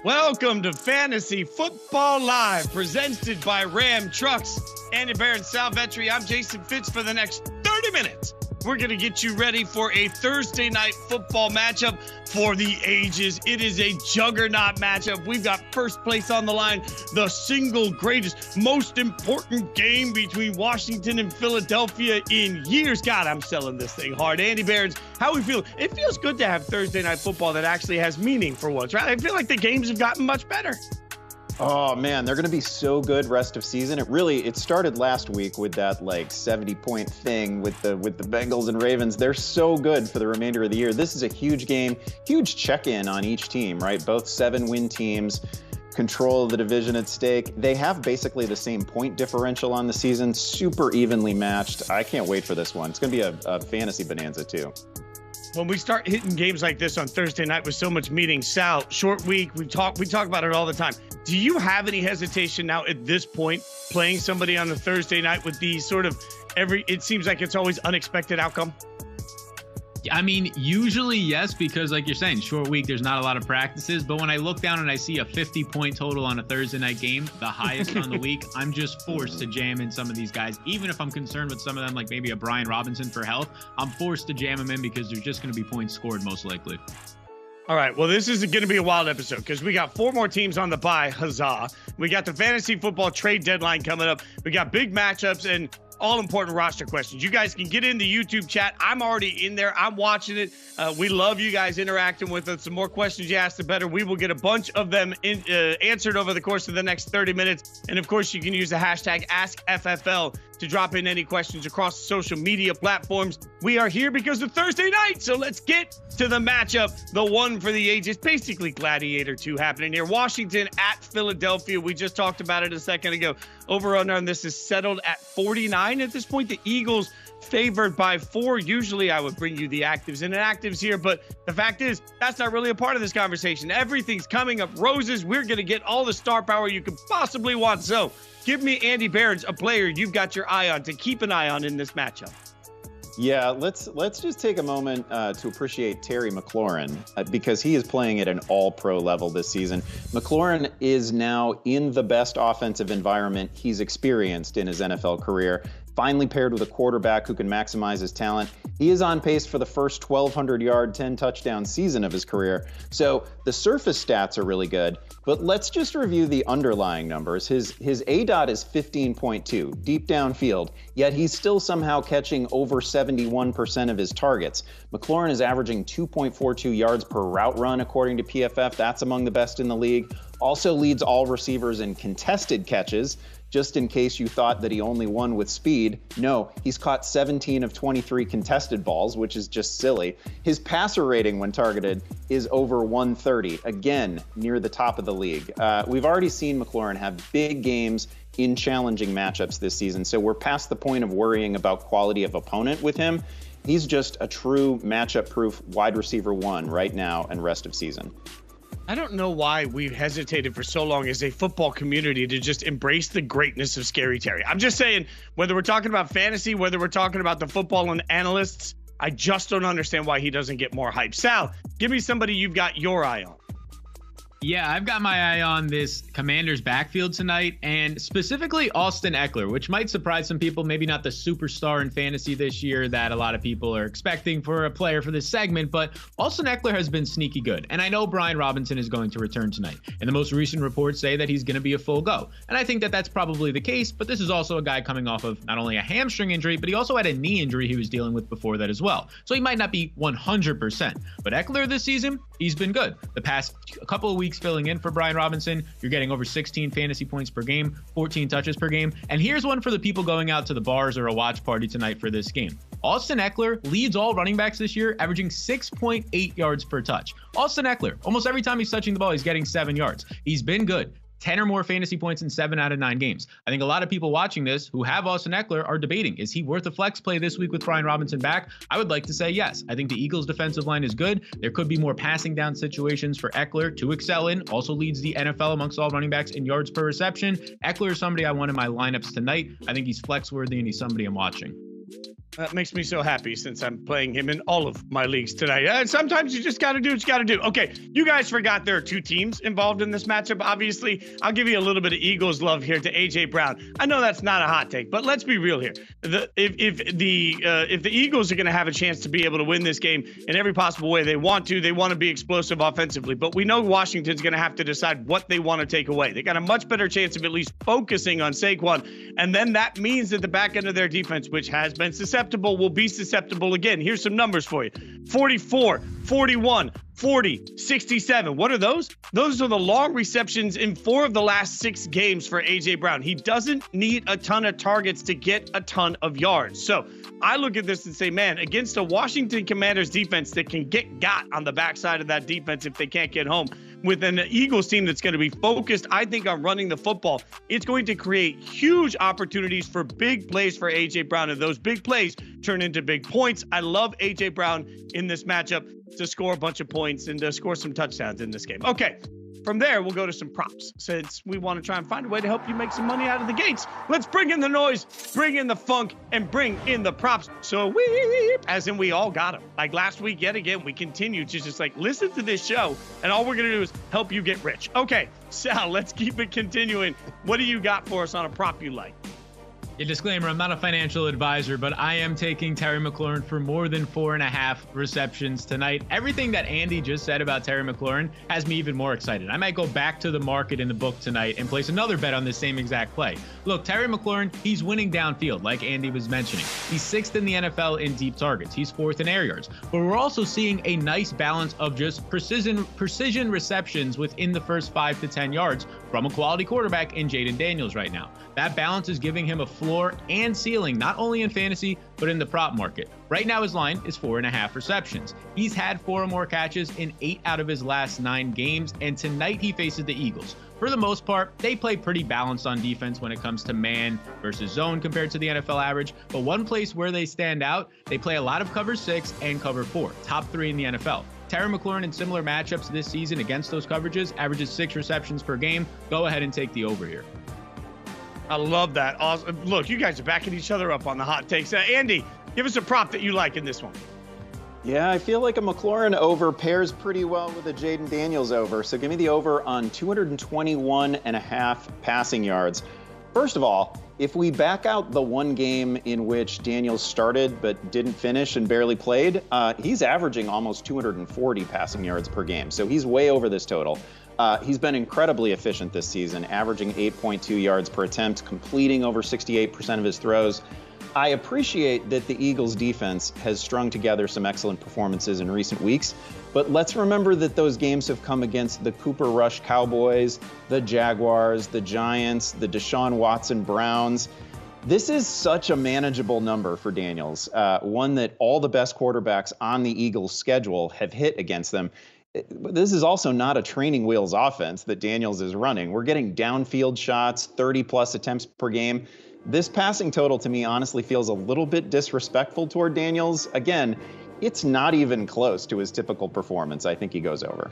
Welcome to Fantasy Football Live, presented by Ram Trucks. Andy Behrens, Sal Vetri. I'm Jason Fitz. For the next 30 minutes, we're going to get you ready for a Thursday night football matchup for the ages. It is a juggernaut matchup. We've got first place on the line, the single greatest, most important game between Washington and Philadelphia in years. God, I'm selling this thing hard. Andy Behrens, how we feel? It feels good to have Thursday night football that actually has meaning for once, right? I feel like the games have gotten much better. Oh man, they're going to be so good rest of season. It started last week with that 70-point thing with the Bengals and Ravens. They're so good for the remainder of the year. This is a huge game, huge check-in on each team, right? Both 7-win teams, control of the division at stake. They have basically the same point differential on the season, super evenly matched. I can't wait for this one. It's going to be a fantasy bonanza too. When we start hitting games like this on Thursday night with so much meaning, Sal, short week, we talk about it all the time. Do you have any hesitation now at this point playing somebody on the Thursday night with these sort of it seems like it's always unexpected outcome? I mean, usually yes, because like you're saying, short week, there's not a lot of practices. But when I look down and I see a 50-point total on a Thursday night game, the highest on the week, I'm just forced to jam in some of these guys. Even if I'm concerned with some of them, like maybe a Brian Robinson for health, I'm forced to jam them in because there's just going to be points scored most likely. All right, well, this is going to be a wild episode because we got 4 more teams on the bye. Huzzah. We got the fantasy football trade deadline coming up. We got big matchups and all important roster questions. You guys can get in the YouTube chat. I'm already in there. I'm watching it. We love you guys interacting with us. The more questions you ask, the better. We will get a bunch of them answered over the course of the next 30 minutes. And of course, you can use the hashtag AskFFL to drop in any questions across social media platforms. We are here because of Thursday night. So let's get to the matchup, the one for the ages, basically Gladiator 2 happening here. Washington at Philadelphia. We just talked about it a second ago. Over under on this is settled at 49 at this point. The Eagles favored by 4. Usually I would bring you the actives and inactives here, but the fact is that's not really a part of this conversation. Everything's coming up roses. We're going to get all the star power you could possibly want. So give me Andy Behrens, a player you've got your eye on to keep an eye on in this matchup. Yeah, let's just take a moment to appreciate Terry McLaurin because he is playing at an all-pro level this season. McLaurin is now in the best offensive environment he's experienced in his NFL career. Finally paired with a quarterback who can maximize his talent. He is on pace for the first 1,200-yard, 10-touchdown season of his career. So the surface stats are really good, but let's just review the underlying numbers. His ADOT is 15.2, deep downfield, yet he's still somehow catching over 71% of his targets. McLaurin is averaging 2.42 yards per route run, according to PFF. That's among the best in the league. Also leads all receivers in contested catches. Just in case you thought that he only won with speed, no, he's caught 17 of 23 contested balls, which is just silly. His passer rating when targeted is over 130, again, near the top of the league. We've already seen McLaurin have big games in challenging matchups this season, so we're past the point of worrying about quality of opponent with him. He's just a true matchup-proof wide receiver 1 right now and rest of season. I don't know why we've hesitated for so long as a football community to just embrace the greatness of Scary Terry. I'm just saying, whether we're talking about fantasy, whether we're talking about the football and analysts, I just don't understand why he doesn't get more hype. Sal, give me somebody you've got your eye on. Yeah, I've got my eye on this Commanders backfield tonight, and specifically Austin Ekeler, which might surprise some people. Maybe not the superstar in fantasy this year that a lot of people are expecting for a player for this segment, but Austin Ekeler has been sneaky good. And I know Brian Robinson is going to return tonight, and the most recent reports say that he's going to be a full go. And I think that that's probably the case, but this is also a guy coming off of not only a hamstring injury, but he also had a knee injury he was dealing with before that as well. So he might not be 100%. But Ekeler this season, he's been good. The past couple of weeks filling in for Brian Robinson, you're getting over 16 fantasy points per game, 14 touches per game. And here's one for the people going out to the bars or a watch party tonight for this game. Austin Ekeler leads all running backs this year, averaging 6.8 yards per touch. Austin Ekeler, almost every time he's touching the ball, he's getting 7 yards. He's been good. 10 or more fantasy points in 7 out of 9 games. I think a lot of people watching this who have Austin Ekeler are debating, is he worth a flex play this week with Brian Robinson back? I would like to say yes. I think the Eagles defensive line is good. There could be more passing down situations for Ekeler to excel in. Also leads the NFL amongst all running backs in yards per reception. Ekeler is somebody I want in my lineups tonight. I think he's flex worthy and he's somebody I'm watching. That makes me so happy since I'm playing him in all of my leagues tonight. Sometimes you just got to do what you got to do. Okay, you guys forgot there are two teams involved in this matchup. Obviously, I'll give you a little bit of Eagles love here to A.J. Brown. I know that's not a hot take, but let's be real here. If the Eagles are going to have a chance to be able to win this game in every possible way they want to be explosive offensively. But we know Washington's going to have to decide what they want to take away. They got a much better chance of at least focusing on Saquon, and then that means that the back end of their defense, which has been susceptible, will be susceptible again. Here's some numbers for you. 44, 41, 40, 67. What are those? Those are the long receptions in 4 of the last 6 games for A.J. Brown. He doesn't need a ton of targets to get a ton of yards. So I look at this and say, man, against a Washington Commanders defense that can get got on the backside of that defense if they can't get home, with an Eagles team that's going to be focused, I think, on running the football, it's going to create huge opportunities for big plays for A.J. Brown, and those big plays turn into big points. I love A.J. Brown in this matchup to score a bunch of points and to score some touchdowns in this game. Okay, from there, we'll go to some props, since we want to try and find a way to help you make some money out of the gates. Let's bring in the noise, bring in the funk, and bring in the props. So as in we all got them. Like last week, yet again, we continue to just listen to this show, and all we're going to do is help you get rich. Okay, Sal, let's keep it continuing. What do you got for us on a prop you like? A disclaimer, I'm not a financial advisor, but I am taking Terry McLaurin for more than 4.5 receptions tonight. Everything that Andy just said about Terry McLaurin has me even more excited. I might go back to the market in the book tonight and place another bet on the same exact play. Look, Terry McLaurin, he's winning downfield, like Andy was mentioning. He's 6th in the NFL in deep targets. He's 4th in air yards. But we're also seeing a nice balance of just precision receptions within the first 5 to 10 yards from a quality quarterback in Jayden Daniels right now. That balance is giving him a floor and ceiling, not only in fantasy, but in the prop market. Right now, his line is 4.5 receptions. He's had 4 or more catches in 8 out of his last 9 games, and tonight he faces the Eagles. For the most part, they play pretty balanced on defense when it comes to man versus zone compared to the NFL average, but one place where they stand out, they play a lot of cover 6 and cover 4, top 3 in the NFL. Terry McLaurin in similar matchups this season against those coverages averages 6 receptions per game. Go ahead and take the over here. I love that. Awesome. Look, you guys are backing each other up on the hot takes. Andy, give us a prop that you like in this one. Yeah, I feel like a McLaurin over pairs pretty well with a Jayden Daniels over. So give me the over on 221.5 passing yards. First of all, if we back out the one game in which Daniels started but didn't finish and barely played, he's averaging almost 240 passing yards per game. So he's way over this total. He's been incredibly efficient this season, averaging 8.2 yards per attempt, completing over 68% of his throws. I appreciate that the Eagles defense has strung together some excellent performances in recent weeks, but let's remember that those games have come against the Cooper Rush Cowboys, the Jaguars, the Giants, the Deshaun Watson Browns. This is such a manageable number for Daniels, one that all the best quarterbacks on the Eagles schedule have hit against them. This is also not a training wheels offense that Daniels is running. We're getting downfield shots, 30-plus attempts per game. This passing total, to me, honestly feels a little bit disrespectful toward Daniels. Again, it's not even close to his typical performance. I think he goes over.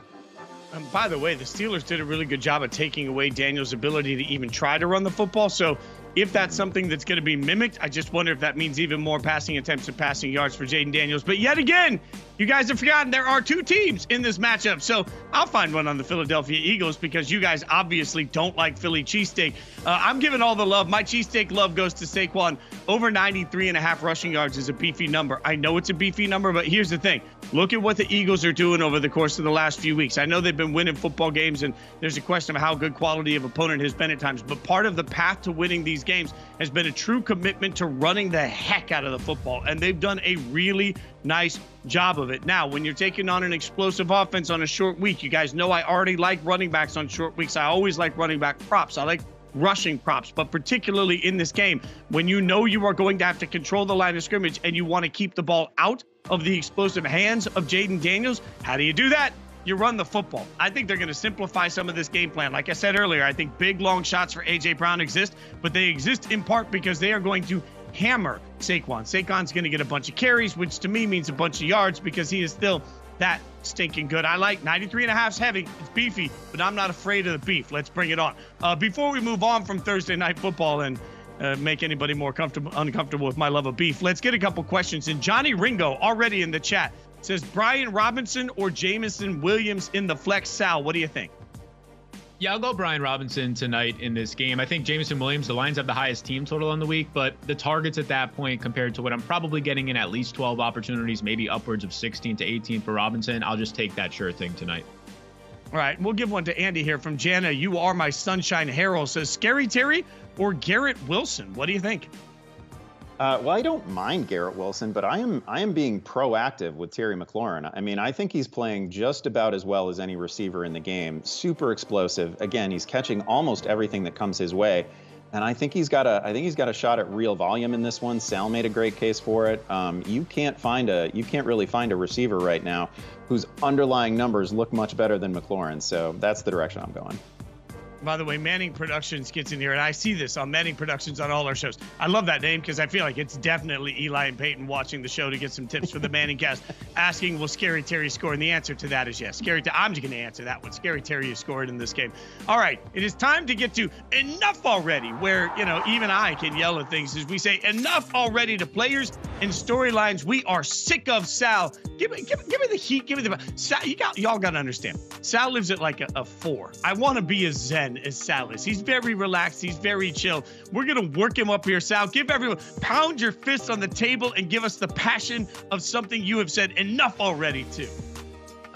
By the way, the Steelers did a really good job of taking away Daniels' ability to even try to run the football. So if that's something that's going to be mimicked, I just wonder if that means even more passing attempts and passing yards for Jayden Daniels. But yet again, you guys have forgotten there are 2 teams in this matchup. So I'll find one on the Philadelphia Eagles because you guys obviously don't like Philly cheesesteak. I'm giving all the love. My cheesesteak love goes to Saquon. Over 93.5 rushing yards is a beefy number. I know it's a beefy number, but here's the thing. Look at what the Eagles are doing over the course of the last few weeks. I know they've been winning football games, and there's a question of how good quality of opponent has been at times. But part of the path to winning these games has been a true commitment to running the heck out of the football, and they've done a really nice job of it. Now, when you're taking on an explosive offense on a short week, you guys know I already like running backs on short weeks. I always like running back props. I like rushing props, but particularly in this game, when you know you are going to have to control the line of scrimmage and you want to keep the ball out of the explosive hands of Jayden Daniels, how do you do that? You run the football. I think they're going to simplify some of this game plan. Like I said earlier, I think big, long shots for A.J. Brown exist, but they exist in part because they are going to hammer Saquon. Saquon's going to get a bunch of carries, which to me means a bunch of yards because he is still that stinking good. I like 93.5's heavy. It's beefy, but I'm not afraid of the beef. Let's bring it on. Before we move on from Thursday Night Football and make anybody more uncomfortable with my love of beef. Let's get a couple questions. And Johnny Ringo already in the chat says Brian Robinson or Jameson Williams in the flex. Sal, what do you think? Yeah, I'll go Brian Robinson tonight in this game. I think Jameson Williams, the Lions have the highest team total on the week, but the targets at that point compared to what I'm probably getting in at least 12 opportunities, maybe upwards of 16 to 18 for Robinson, I'll just take that sure thing tonight. All right, we'll give one to Andy here from Jana. You are my sunshine herald. Says Scary Terry or Garrett Wilson. What do you think? Well, I don't mind Garrett Wilson, but I am being proactive with Terry McLaurin. I mean, I think he's playing just about as well as any receiver in the game. Super explosive. Again, he's catching almost everything that comes his way. And I think he's got a shot at real volume in this one. Sal made a great case for it. You can't really find a receiver right now whose underlying numbers look much better than McLaurin. So that's the direction I'm going. By the way, Manning Productions gets in here, and I see this on Manning Productions on all our shows. I love that name because I feel like it's definitely Eli and Peyton watching the show to get some tips for the Manning cast, asking, will Scary Terry score? And the answer to that is yes. I'm just going to answer that one. Scary Terry is scored in this game. All right, it is time to get to enough already, where, even I can yell at things as we say enough already to players and storylines we are sick of. Sal, give me the heat. Give me the Sal. Y'all got to understand. Sal lives at like a 4. I want to be a Zen as Sal is. He's very relaxed. He's very chill. We're going to work him up here, Sal. Pound your fists on the table and give us the passion of something you have said enough already to.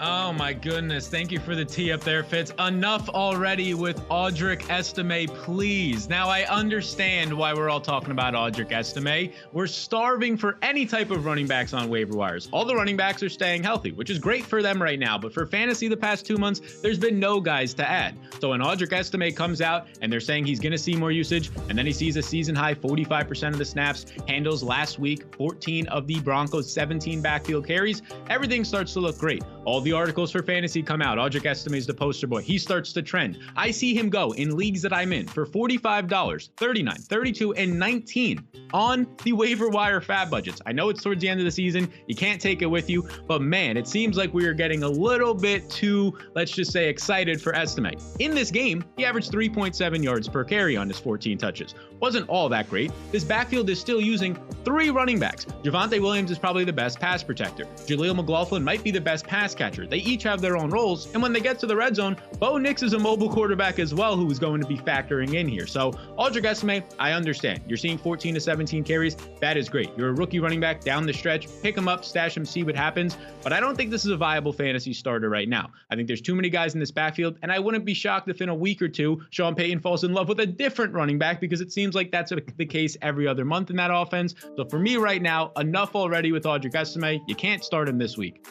Oh my goodness. Thank you for the tee up there, Fitz. Enough already with Audric Estime, please. Now I understand why we're all talking about Audric Estime. We're starving for any type of running backs on waiver wires. All the running backs are staying healthy, which is great for them right now. But for fantasy the past 2 months, there's been no guys to add. So when Audric Estime comes out and they're saying he's going to see more usage, and then he sees a season high 45% of the snaps, handles last week 14 of the Broncos' 17 backfield carries, everything starts to look great. All the articles for fantasy come out. Audric Estime is the poster boy. He starts to trend. I see him go in leagues that I'm in for $45, $39, $32, and $19 on the waiver wire fab budgets. I know it's towards the end of the season. You can't take it with you, but man, it seems like we are getting a little bit too, let's just say, excited for Estime. In this game, he averaged 3.7 yards per carry on his 14 touches. Wasn't all that great. This backfield is still using 3 running backs. Javonte Williams is probably the best pass protector. Jaleel McLaughlin might be the best pass catcher. They each have their own roles, and when they get to the red zone, Bo Nix is a mobile quarterback as well who is going to be factoring in here. So Audric Estime, I understand. You're seeing 14 to 17 carries. That is great. You're a rookie running back down the stretch. Pick him up, stash him, see what happens. But I don't think this is a viable fantasy starter right now. I think there's too many guys in this backfield, and I wouldn't be shocked if in a week or two, Sean Payton falls in love with a different running back, because it seems like that's the case every other month in that offense. So for me right now, enough already with Audric Estime. You can't start him this week.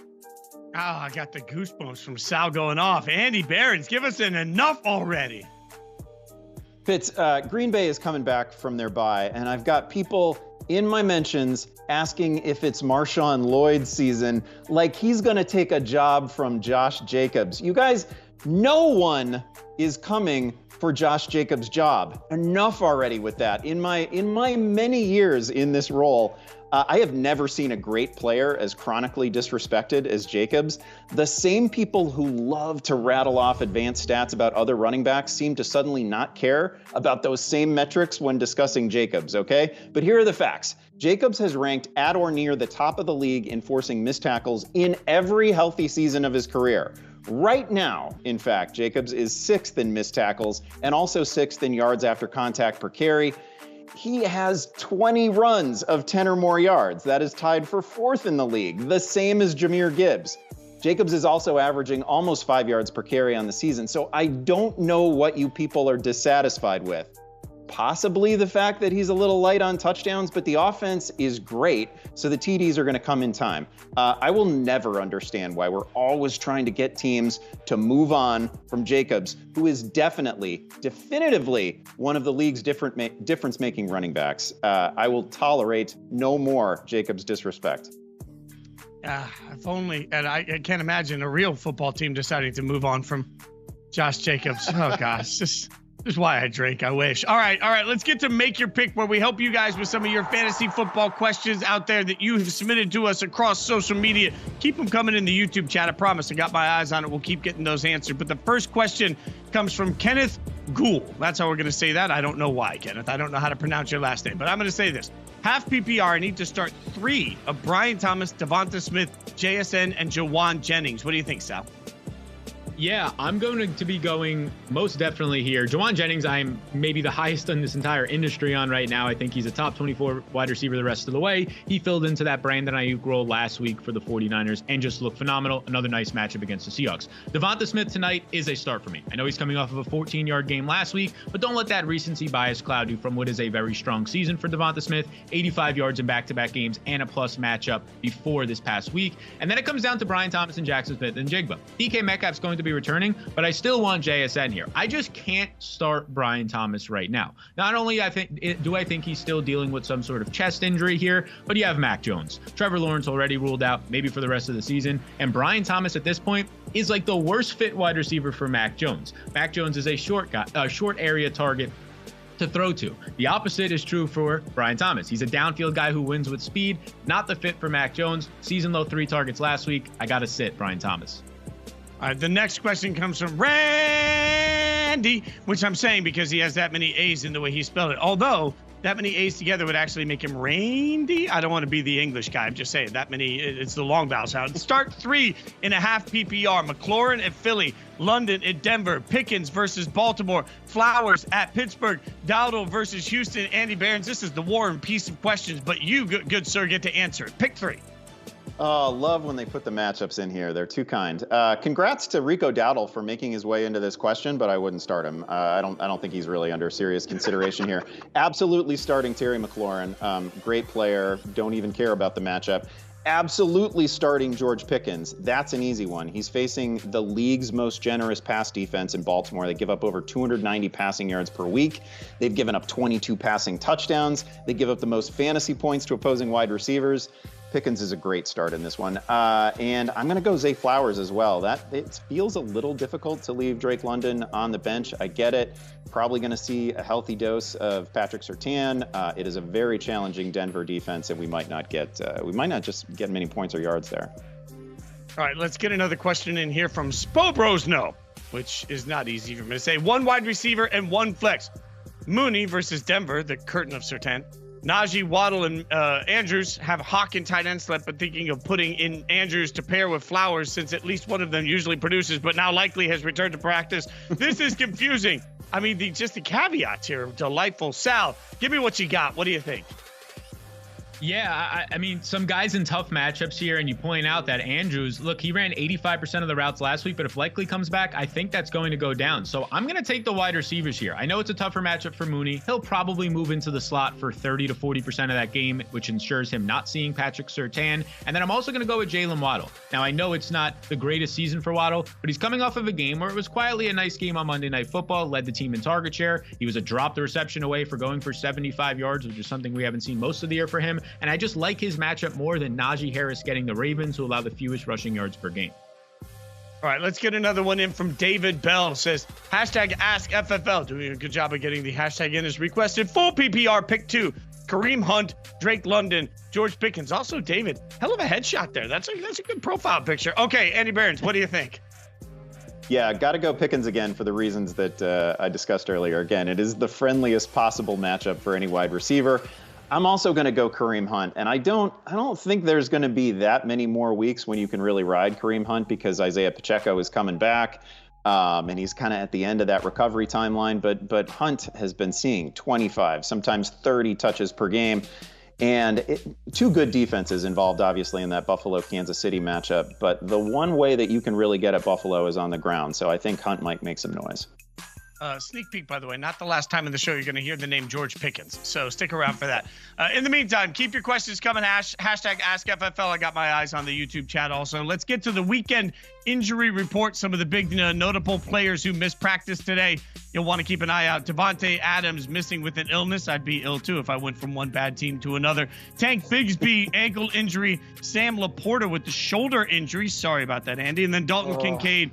Oh, I got the goosebumps from Sal going off. Andy Behrens, give us an enough already. Fitz, Green Bay is coming back from their bye, and I've got people in my mentions asking if it's Marshawn Lloyd's season, like he's going to take a job from Josh Jacobs. You guys, no one is coming for Josh Jacobs' job. Enough already with that. In my many years in this role, I have never seen a great player as chronically disrespected as Jacobs. The same people who love to rattle off advanced stats about other running backs seem to suddenly not care about those same metrics when discussing Jacobs, okay? But here are the facts. Jacobs has ranked at or near the top of the league in forcing missed tackles in every healthy season of his career. Right now, in fact, Jacobs is 6th in missed tackles and also 6th in yards after contact per carry. He has 20 runs of 10 or more yards. That is tied for 4th in the league, the same as Jahmyr Gibbs. Jacobs is also averaging almost 5 yards per carry on the season, so I don't know what you people are dissatisfied with. Possibly the fact that he's a little light on touchdowns, but the offense is great, so the TDs are going to come in time. I will never understand why we're always trying to get teams to move on from Jacobs, who is definitively one of the league's difference-making running backs. I will tolerate no more Jacobs disrespect. If only, and I can't imagine a real football team deciding to move on from Josh Jacobs. Oh, gosh, this is why I drink. I wish. All right. Let's get to Make Your Pick, where we help you guys with some of your fantasy football questions out there that you have submitted to us across social media. Keep them coming in the YouTube chat. I promise I got my eyes on it. We'll keep getting those answered. But the first question comes from Kenneth Ghoul. That's how we're going to say that. I don't know why, Kenneth. I don't know how to pronounce your last name, but I'm going to say this. Half PPR, I need to start 3 of Brian Thomas, Devonta Smith, JSN, and Jawan Jennings. What do you think, Sal? Yeah, I'm going to be going most definitely here. Jawan Jennings, I'm maybe the highest in this entire industry on right now. I think he's a top 24 wide receiver the rest of the way. He filled into that Brandon Ayuk role last week for the 49ers and just looked phenomenal. Another nice matchup against the Seahawks. Devonta Smith tonight is a start for me. I know he's coming off of a 14-yard game last week, but don't let that recency bias cloud you from what is a very strong season for Devonta Smith. 85 yards in back-to-back games and a plus matchup before this past week. And then it comes down to Brian Thomas and Jackson Smith and Jigba. DK Metcalf's going to be returning, but I still want JSN here. I just can't start Brian Thomas right now. Not only do I think he's still dealing with some sort of chest injury here, but you have Mac Jones. Trevor Lawrence already ruled out, maybe for the rest of the season, and Brian Thomas at this point is like the worst fit wide receiver for Mac Jones. Mac Jones is a short area target to throw to. The opposite is true for Brian Thomas. He's a downfield guy who wins with speed, not the fit for Mac Jones. Season low 3 targets last week. I got to sit Brian Thomas. All right, the next question comes from Randy, which I'm saying because he has that many A's in the way he spelled it. Although that many A's together would actually make him Randy. I don't want to be the English guy. I'm just saying that many. It's the long vowel sound. Start 3.5 PPR. McLaurin at Philly, London at Denver, Pickens versus Baltimore, Flowers at Pittsburgh, Darnold versus Houston. Andy Behrens, this is the war and peace of questions, but you, good sir, get to answer it. Pick 3. Oh, love when they put the matchups in here. They're too kind. Congrats to Rico Dowdle for making his way into this question, but I wouldn't start him. I don't think he's really under serious consideration here. Absolutely starting Terry McLaurin. Great player. Don't even care about the matchup. Absolutely starting George Pickens. That's an easy one. He's facing the league's most generous pass defense in Baltimore. They give up over 290 passing yards per week. They've given up 22 passing touchdowns. They give up the most fantasy points to opposing wide receivers. Pickens is a great start in this one. And I'm going to go Zay Flowers as well. It feels a little difficult to leave Drake London on the bench. I get it. Probably going to see a healthy dose of Patrick Surtain. It is a very challenging Denver defense, and we might not just get many points or yards there. All right, let's get another question in here from Spobrosno, which is not easy for me to say. 1 wide receiver and 1 flex. Mooney versus Denver, the curtain of Surtain. Najee, Waddle, and Andrews have Hawk and tight end slip, but thinking of putting in Andrews to pair with Flowers since at least one of them usually produces, but now likely has returned to practice. This is confusing. I mean, just the caveats here are delightful. Sal, give me what you got. What do you think? Yeah, I mean, some guys in tough matchups here, and you point out that Andrews, look, he ran 85% of the routes last week, but if Likely comes back, I think that's going to go down. So I'm going to take the wide receivers here. I know it's a tougher matchup for Mooney. He'll probably move into the slot for 30 to 40% of that game, which ensures him not seeing Patrick Surtain. And then I'm also going to go with Jalen Waddle. Now, I know it's not the greatest season for Waddle, but he's coming off of a game where it was quietly a nice game on Monday Night Football, led the team in target share. He was a dropped reception away for going for 75 yards, which is something we haven't seen most of the year for him. And I just like his matchup more than Najee Harris getting the Ravens, who allow the fewest rushing yards per game. All right, let's get another one in from David Bell. Says, #AskFFL. Doing a good job of getting the hashtag in as requested. Full PPR, pick 2. Kareem Hunt, Drake London, George Pickens. Also, David, hell of a headshot there. That's a good profile picture. Okay, Andy Behrens, what do you think? Yeah, got to go Pickens again for the reasons that I discussed earlier. Again, it is the friendliest possible matchup for any wide receiver. I'm also going to go Kareem Hunt, and I don't think there's going to be that many more weeks when you can really ride Kareem Hunt because Isaiah Pacheco is coming back, and he's kind of at the end of that recovery timeline. But Hunt has been seeing 25, sometimes 30 touches per game, and 2 good defenses involved, obviously, in that Buffalo-Kansas City matchup. But the one way that you can really get at Buffalo is on the ground, so I think Hunt might make some noise. Sneak peek, by the way, not the last time in the show you're going to hear the name George Pickens. So stick around for that. In the meantime, keep your questions coming. Hashtag AskFFL. I got my eyes on the YouTube chat also. Let's get to the weekend injury report. Some of the big notable players who missed practice today. You'll want to keep an eye out. Devontae Adams missing with an illness. I'd be ill too if I went from one bad team to another. Tank Bigsby, ankle injury. Sam Laporta with the shoulder injury. Sorry about that, Andy. And then Dalton Kincaid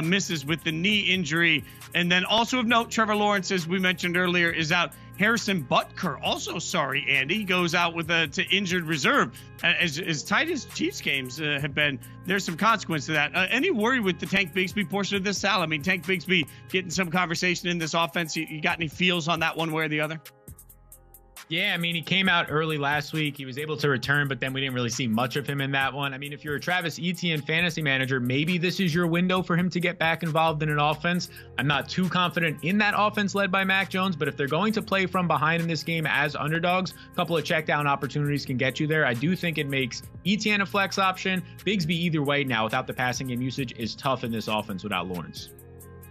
misses with the knee injury. And then also of note, Trevor Lawrence, as we mentioned earlier, is out. Harrison Butker, also sorry, Andy, goes out with to injured reserve. As tight as Chiefs games have been, there's some consequence to that. Any worry with the Tank Bigsby portion of this, Sal? I mean, Tank Bigsby getting some conversation in this offense. You got any feels on that one way or the other? Yeah, I mean, he came out early last week. He was able to return, but then we didn't really see much of him in that one. I mean, if you're a Travis Etienne fantasy manager, maybe this is your window for him to get back involved in an offense. I'm not too confident in that offense led by Mac Jones, but if they're going to play from behind in this game as underdogs, a couple of check down opportunities can get you there. I do think it makes Etienne a flex option. Bigsby either way now without the passing game usage is tough in this offense without Lawrence.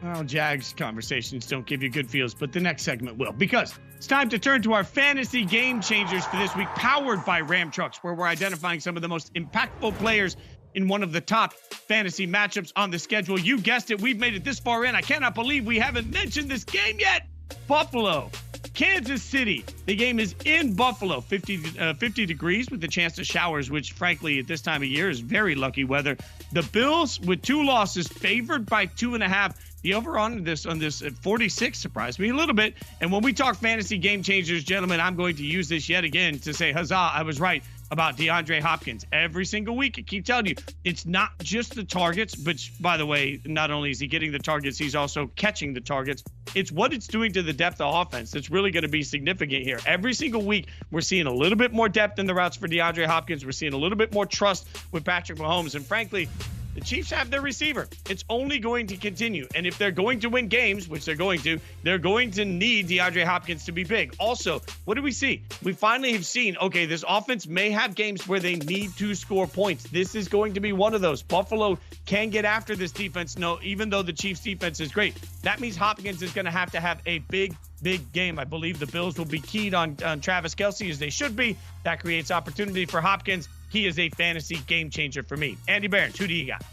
Well, Jags conversations don't give you good feels, but the next segment will, because it's time to turn to our fantasy game changers for this week, powered by Ram Trucks, where we're identifying some of the most impactful players in one of the top fantasy matchups on the schedule. You guessed it. We've made it this far in. I cannot believe we haven't mentioned this game yet. Buffalo, Kansas City. The game is in Buffalo, 50 degrees with the chance of showers, which frankly at this time of year is very lucky weather. The Bills with 2 losses, favored by 2.5. The over on this at 46 surprised me a little bit. And when we talk fantasy game changers, gentlemen, I'm going to use this yet again to say, huzzah, I was right about DeAndre Hopkins. Every single week, I keep telling you, it's not just the targets, but by the way, not only is he getting the targets, he's also catching the targets. It's what it's doing to the depth of offense that's really going to be significant here. Every single week, we're seeing a little bit more depth in the routes for DeAndre Hopkins. We're seeing a little bit more trust with Patrick Mahomes. And frankly, the Chiefs have their receiver. It's only going to continue. And if they're going to win games, which they're going to need DeAndre Hopkins to be big. Also, what do we see? We finally have seen, okay, this offense may have games where they need to score points. This is going to be one of those. Buffalo can get after this defense. No, even though the Chiefs defense is great. That means Hopkins is going to have a big game. I believe the Bills will be keyed on Travis Kelce, as they should be. That creates opportunity for Hopkins. He is a fantasy game changer for me. Andy Behrens, who do you got?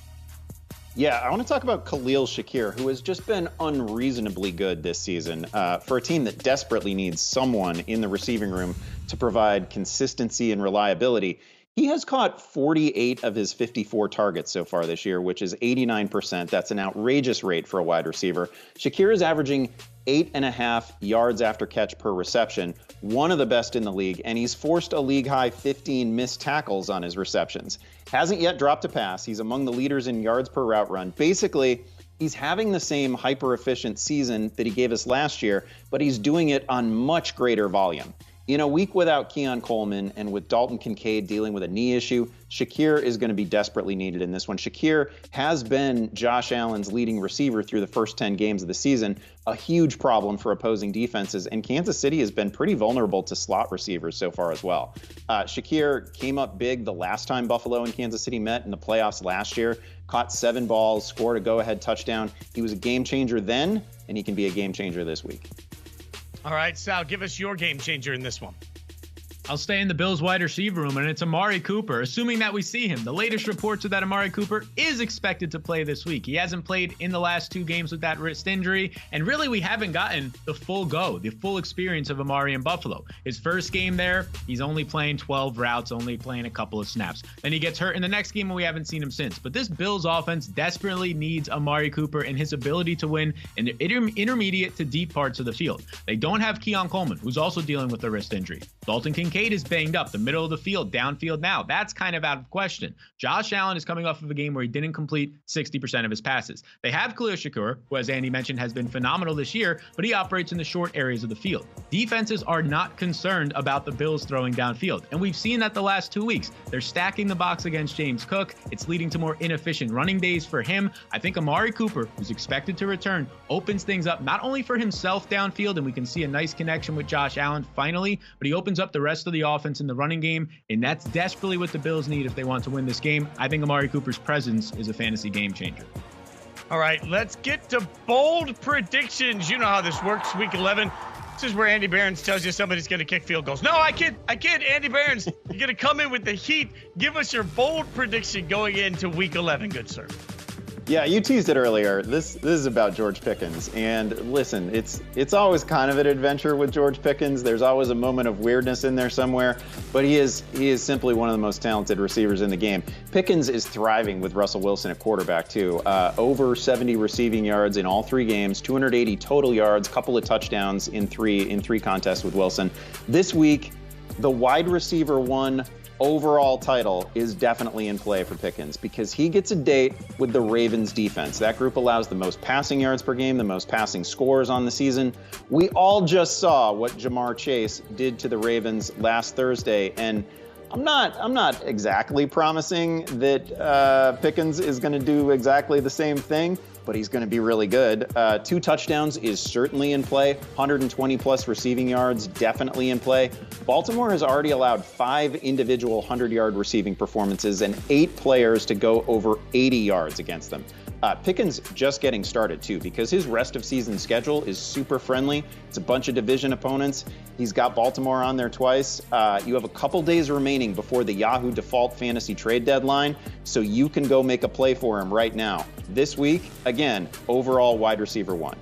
Yeah, I want to talk about Khalil Shakir, who has just been unreasonably good this season for a team that desperately needs someone in the receiving room to provide consistency and reliability. He has caught 48 of his 54 targets so far this year, which is 89%. That's an outrageous rate for a wide receiver. Shakir is averaging 8.5 yards after catch per reception, one of the best in the league, and he's forced a league-high 15 missed tackles on his receptions. Hasn't yet dropped a pass. He's among the leaders in yards per route run. Basically, he's having the same hyper-efficient season that he gave us last year, but he's doing it on much greater volume. In a week without Keon Coleman and with Dalton Kincaid dealing with a knee issue, Shakir is going to be desperately needed in this one. Shakir has been Josh Allen's leading receiver through the first 10 games of the season, a huge problem for opposing defenses, and Kansas City has been pretty vulnerable to slot receivers so far as well. Shakir came up big the last time Buffalo and Kansas City met in the playoffs last year, caught 7 balls, scored a go-ahead touchdown. He was a game changer then, and he can be a game changer this week. All right, Sal, give us your game changer in this one. I'll stay in the Bills wide receiver room, and it's Amari Cooper, assuming that we see him. The latest reports are that Amari Cooper is expected to play this week. He hasn't played in the last 2 games with that wrist injury, and really we haven't gotten the full experience of Amari in Buffalo. His first game there, he's only playing 12 routes, only playing a couple of snaps. Then he gets hurt in the next game, and we haven't seen him since. But this Bills offense desperately needs Amari Cooper and his ability to win in the intermediate to deep parts of the field. They don't have Keon Coleman, who's also dealing with a wrist injury. Dalton Kincaid is banged up, the middle of the field, downfield now. That's kind of out of question. Josh Allen is coming off of a game where he didn't complete 60% of his passes. They have Khalil Shakir, who, as Andy mentioned, has been phenomenal this year, but he operates in the short areas of the field. Defenses are not concerned about the Bills throwing downfield, and we've seen that the last 2 weeks. They're stacking the box against James Cook. It's leading to more inefficient running days for him. I think Amari Cooper, who's expected to return, opens things up not only for himself downfield, and we can see a nice connection with Josh Allen finally, but he opens up the rest of the offense in the running game, and that's desperately what the Bills need if they want to win this game. I think Amari Cooper's presence is a fantasy game changer. All right, let's get to bold predictions. You know how this works, Week 11. This is where Andy Behrens tells you somebody's going to kick field goals. No, I kid. Andy Behrens, you're going to come in with the heat. Give us your bold prediction going into Week 11, good sir. Yeah, you teased it earlier. This is about George Pickens. And listen, it's always kind of an adventure with George Pickens. There's always a moment of weirdness in there somewhere, but he is simply one of the most talented receivers in the game. Pickens is thriving with Russell Wilson at quarterback too. Over 70 receiving yards in all 3 games, 280 total yards, couple of touchdowns in three contests with Wilson. This week, the wide receiver 1 overall title is definitely in play for Pickens because he gets a date with the Ravens defense. That group allows the most passing yards per game, the most passing scores on the season. We all just saw what Jamar Chase did to the Ravens last Thursday, and I'm not exactly promising that Pickens is going to do exactly the same thing, but he's going to be really good. 2 touchdowns is certainly in play. 120 plus receiving yards, definitely in play. Baltimore has already allowed 5 individual 100-yard receiving performances and 8 players to go over 80 yards against them. Pickens just getting started too, because his rest of season schedule is super friendly. It's a bunch of division opponents. He's got Baltimore on there twice. You have a couple days remaining before the Yahoo default fantasy trade deadline, so you can go make a play for him right now. This week, again, overall wide receiver 1.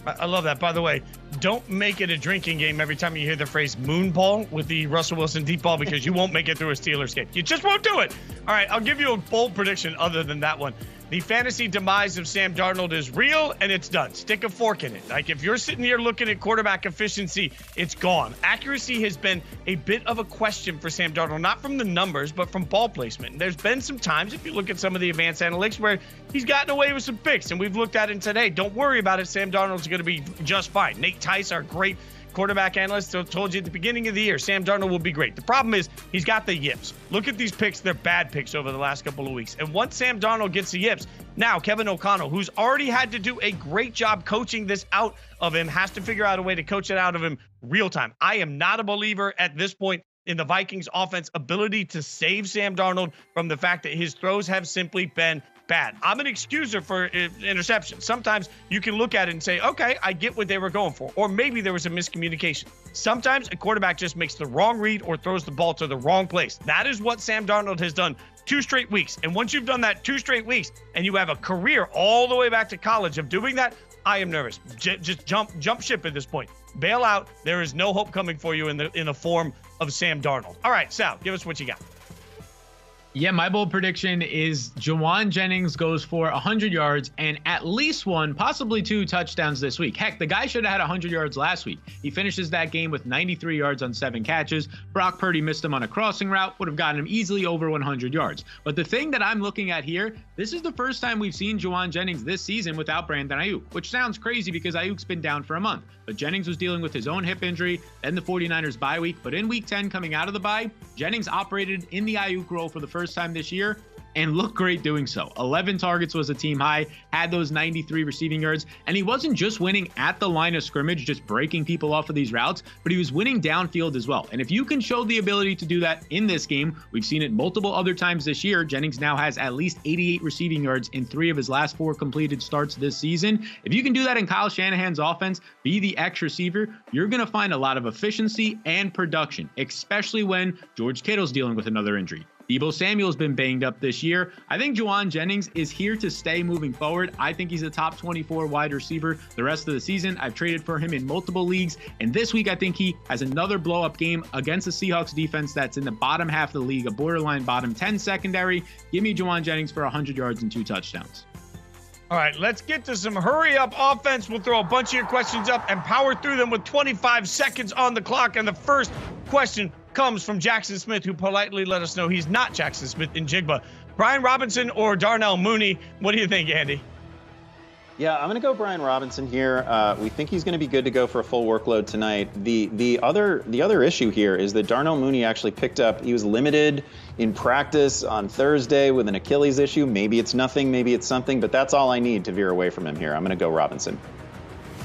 I love that. By the way, don't make it a drinking game every time you hear the phrase moonball with the Russell Wilson deep ball, because you won't make it through a Steelers game. You just won't do it. All right, I'll give you a bold prediction other than that one. The fantasy demise of Sam Darnold is real, and it's done. Stick a fork in it. Like, if you're sitting here looking at quarterback efficiency, it's gone. Accuracy has been a bit of a question for Sam Darnold, not from the numbers, but from ball placement. And there's been some times, if you look at some of the advanced analytics, where he's gotten away with some picks, and we've looked at it today. Don't worry about it. Sam Darnold's going to be just fine. Nate Tice, our great quarterback analyst, told you at the beginning of the year, Sam Darnold will be great. The problem is he's got the yips. Look at these picks. They're bad picks over the last couple of weeks. And once Sam Darnold gets the yips, now Kevin O'Connell, who's already had to do a great job coaching this out of him, has to figure out a way to coach it out of him real time. I am not a believer at this point in the Vikings offense ability to save Sam Darnold from the fact that his throws have simply been bad. I'm an excuser for interception. Sometimes you can look at it and say, okay, I get what they were going for. Or maybe there was a miscommunication. Sometimes a quarterback just makes the wrong read or throws the ball to the wrong place. That is what Sam Darnold has done 2 straight weeks. And once you've done that 2 straight weeks and you have a career all the way back to college of doing that, I am nervous. Just jump ship at this point. Bail out. There is no hope coming for you in the form of Sam Darnold. All right, Sal, give us what you got. Yeah, my bold prediction is Juwan Jennings goes for 100 yards and at least 1, possibly 2 touchdowns this week. Heck, the guy should have had 100 yards last week. He finishes that game with 93 yards on 7 catches. Brock Purdy missed him on a crossing route, would have gotten him easily over 100 yards. But the thing that I'm looking at here, this is the first time we've seen Juwan Jennings this season without Brandon Ayuk, which sounds crazy because Ayuk's been down for a month. But Jennings was dealing with his own hip injury, then the 49ers bye week. But in week 10 coming out of the bye, Jennings operated in the Ayuk role for the first time this year and looked great doing so. 11 targets was a team high, had those 93 receiving yards, and he wasn't just winning at the line of scrimmage, just breaking people off of these routes, but he was winning downfield as well. And if you can show the ability to do that in this game, we've seen it multiple other times this year. Jennings now has at least 88 receiving yards in 3 of his last 4 completed starts this season. If you can do that in Kyle Shanahan's offense, be the X receiver, you're going to find a lot of efficiency and production, especially when George Kittle's dealing with another injury. Deebo Samuel's been banged up this year. I think Juwan Jennings is here to stay moving forward. I think he's a top 24 wide receiver the rest of the season. I've traded for him in multiple leagues. And this week, I think he has another blow-up game against the Seahawks defense that's in the bottom half of the league, a borderline bottom 10 secondary. Give me Juwan Jennings for 100 yards and 2 touchdowns. All right, let's get to some hurry-up offense. We'll throw a bunch of your questions up and power through them with 25 seconds on the clock. And the first question comes from Jackson Smith, who politely let us know he's not Jackson Smith in Jigba. Brian Robinson or Darnell Mooney? What do you think, Andy? Yeah, I'm going to go Brian Robinson here. We think he's going to be good to go for a full workload tonight. The other issue here is that Darnell Mooney actually picked up. He was limited in practice on Thursday with an Achilles issue. Maybe it's nothing, maybe it's something, but that's all I need to veer away from him here. I'm going to go Robinson.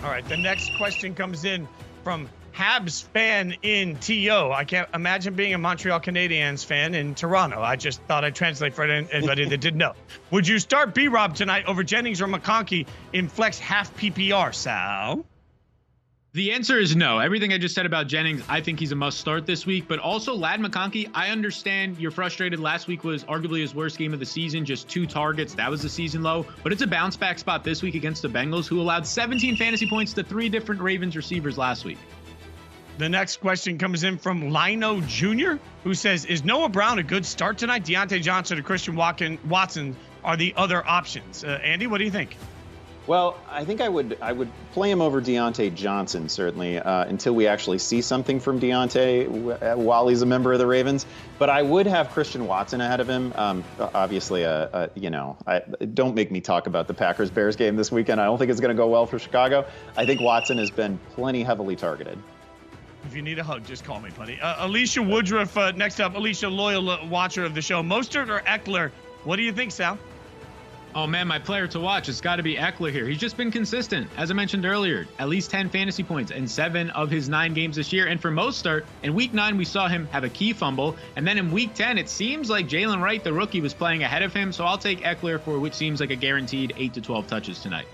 All right, the next question comes in from Habs fan in TO. I can't imagine being a Montreal Canadiens fan in Toronto. I just thought I'd translate for anybody that didn't know. Would you start B-Rob tonight over Jennings or McConkey in flex half PPR, Sal? The answer is no. Everything I just said about Jennings, I think he's a must start this week. But also, Ladd McConkey, I understand you're frustrated. Last week was arguably his worst game of the season, just 2 targets. That was the season low. But it's a bounce back spot this week against the Bengals, who allowed 17 fantasy points to 3 different Ravens receivers last week. The next question comes in from Lino Jr., who says, is Noah Brown a good start tonight? Deontay Johnson or Christian Watson are the other options. Andy, what do you think? Well, I think I would play him over Deontay Johnson, certainly, until we actually see something from Deontay while he's a member of the Ravens. But I would have Christian Watson ahead of him. Obviously, don't make me talk about the Packers-Bears game this weekend. I don't think it's going to go well for Chicago. I think Watson has been plenty heavily targeted. If you need a hug, just call me, buddy. Alicia Woodruff, next up. Alicia, loyal watcher of the show. Mostert or Eckler? What do you think, Sal? Oh, man, my player to watch, it's got to be Eckler here. He's just been consistent. As I mentioned earlier, at least 10 fantasy points in 7 of his 9 games this year. And for Mostert, in week 9, we saw him have a key fumble. And then in week 10, it seems like Jalen Wright, the rookie, was playing ahead of him. So I'll take Eckler for which seems like a guaranteed 8 to 12 touches tonight.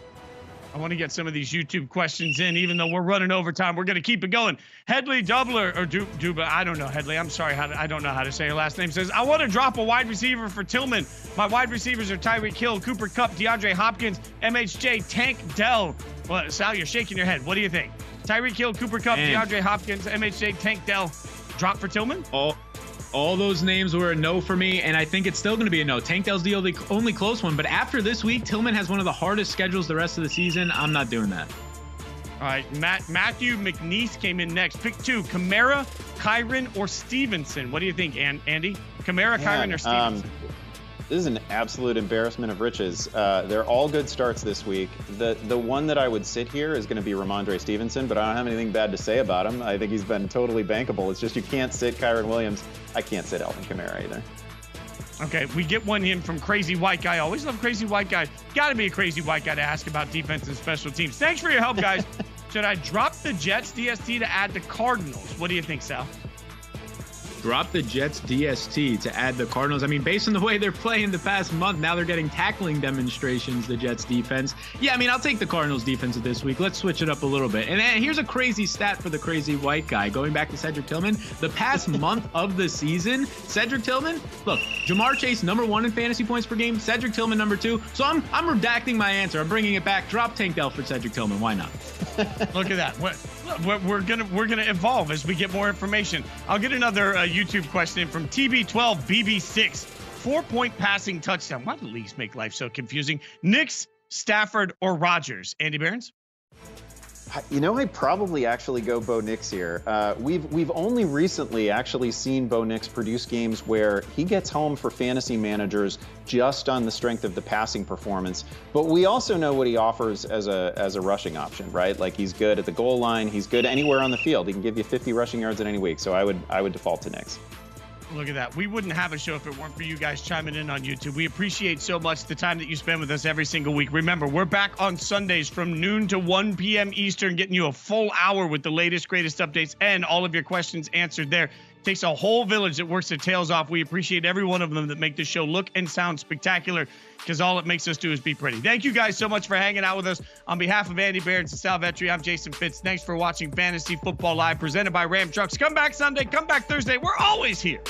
I want to get some of these YouTube questions in, even though we're running over time. We're going to keep it going. Headley Doubler, or Duba, I don't know, Headley. I'm sorry, I don't know how to say your last name. Says, I want to drop a wide receiver for Tillman. My wide receivers are Tyreek Hill, Cooper Kupp, DeAndre Hopkins, MHJ, Tank Dell. Well, Sal, you're shaking your head. What do you think? Tyreek Hill, Cooper Kupp, DeAndre Hopkins, MHJ, Tank Dell. Drop for Tillman? All those names were a no for me, and I think it's still going to be a no. Tank Dell's the only close one, but after this week, Tillman has one of the hardest schedules the rest of the season. I'm not doing that. All right, Matthew McNeese came in next. Pick 2, Kamara, Kyron, or Stevenson. What do you think, Andy? Kamara, Kyron, or Stevenson? This is an absolute embarrassment of riches. They're all good starts this week. The one that I would sit here is going to be Ramondre Stevenson, but I don't have anything bad to say about him. I think he's been totally bankable. It's just you can't sit Kyron Williams. I can't sit Alvin Kamara either. Okay, we get one in from Crazy White Guy. Always love Crazy White Guy. Got to be a Crazy White Guy to ask about defense and special teams. Thanks for your help, guys. Should I drop the Jets DST to add the Cardinals? What do you think, Sal? Drop the Jets DST to add the Cardinals. I mean, based on the way they're playing the past month, now they're getting tackling demonstrations, the Jets defense. Yeah, I mean, I'll take the Cardinals defense this week. Let's switch it up a little bit. And here's a crazy stat for the Crazy White Guy. Going back to Cedric Tillman, the past month of the season, Cedric Tillman, look, Jamar Chase, #1 in fantasy points per game, Cedric Tillman, #2. So I'm redacting my answer. I'm bringing it back. Drop Tank Dell for Cedric Tillman. Why not? Look at that. We're gonna evolve as we get more information. I'll get another YouTube question from TB12BB6. 4-point passing touchdown. Why do the leagues make life so confusing? Knicks, Stafford, or Rodgers? Andy Behrens? You know, I'd probably actually go Bo Nix here. We've only recently actually seen Bo Nix produce games where he gets home for fantasy managers just on the strength of the passing performance. But we also know what he offers as a rushing option, right? Like, he's good at the goal line. He's good anywhere on the field. He can give you 50 rushing yards in any week. So I would default to Nix. Look at that. We wouldn't have a show if it weren't for you guys chiming in on YouTube. We appreciate so much the time that you spend with us every single week. Remember, we're back on Sundays from noon to 1 p.m. Eastern, getting you a full hour with the latest, greatest updates and all of your questions answered there. It takes a whole village that works their tails off. We appreciate every one of them that make this show look and sound spectacular, because all it makes us do is be pretty. Thank you guys so much for hanging out with us. On behalf of Andy Behrens and Sal Vetri, I'm Jason Fitz. Thanks for watching Fantasy Football Live, presented by Ram Trucks. Come back Sunday, come back Thursday. We're always here.